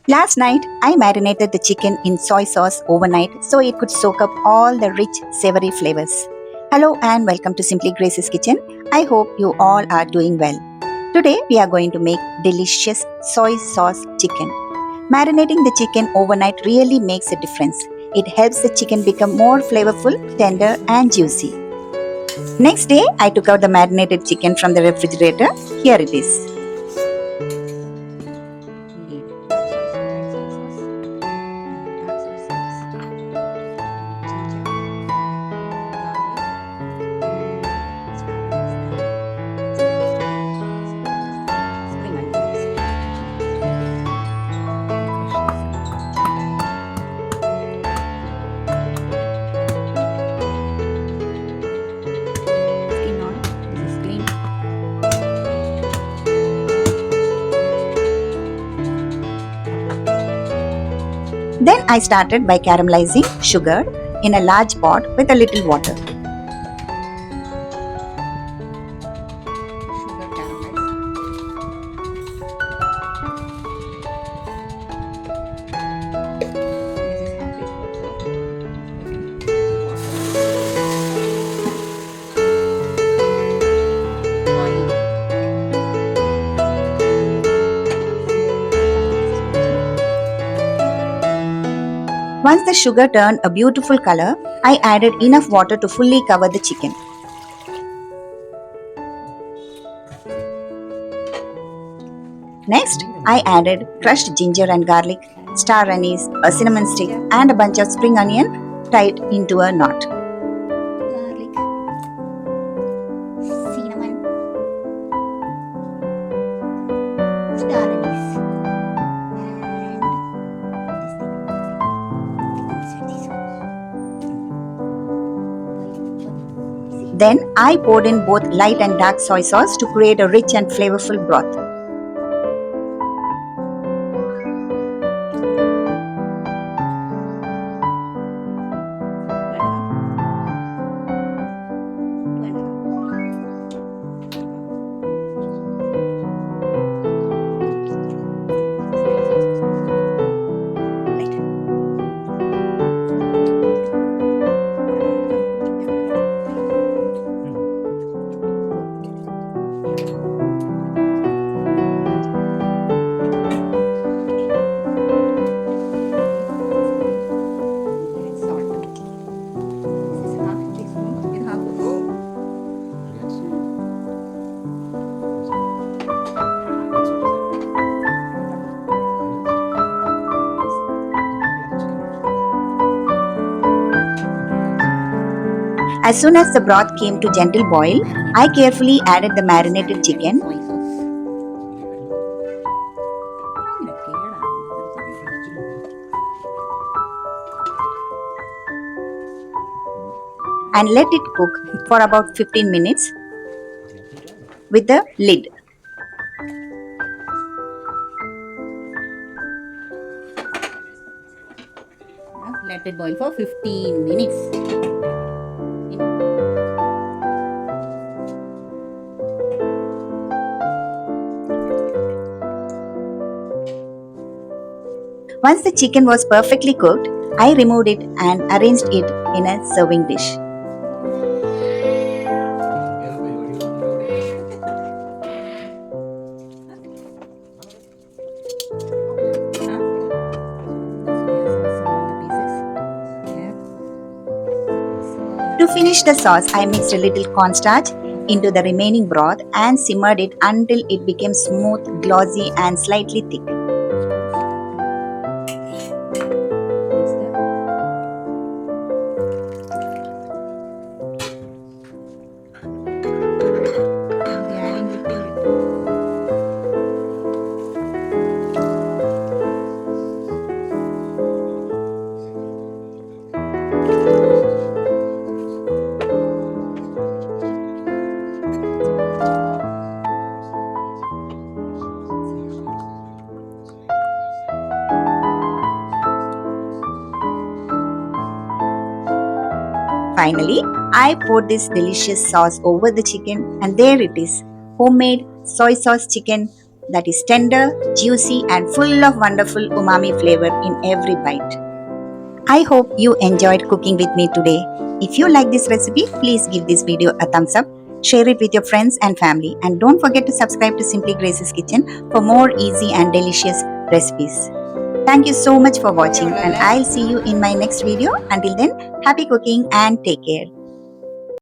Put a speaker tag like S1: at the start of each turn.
S1: Last night, I marinated the chicken in soy sauce overnight so it could soak up all the rich, savory flavors. Hello and welcome to Simply Grace's Kitchen. I hope you all are doing well. Today, we are going to make delicious soy sauce chicken. Marinating the chicken overnight really makes a difference. It helps the chicken become more flavorful, tender, and juicy. Next day, I took out the marinated chicken from the refrigerator. Here it is. Then I started by caramelizing sugar in a large pot with a little water. Once the sugar turned a beautiful color, I added enough water to fully cover the chicken. Next, I added crushed ginger and garlic, star anise, a cinnamon stick, and a bunch of spring onion tied into a knot. Garlic, cinnamon, star anise, and then I poured in both light and dark soy sauce to create a rich and flavorful broth. As soon as the broth came to gentle boil, I carefully added the marinated chicken and let it cook for about 15 minutes with the lid. Let it boil for 15 minutes. Once the chicken was perfectly cooked, I removed it and arranged it in a serving dish. To finish the sauce, I mixed a little cornstarch into the remaining broth and simmered it until it became smooth, glossy, and slightly thick. Finally, I poured this delicious sauce over the chicken, and there it is, homemade soy sauce chicken that is tender, juicy, and full of wonderful umami flavor in every bite. I hope you enjoyed cooking with me today. If you like this recipe, please give this video a thumbs up, share it with your friends and family, and don't forget to subscribe to Simply Grace's Kitchen for more easy and delicious recipes. Thank you so much for watching, and I'll see you in my next video. Until then, happy cooking and take care.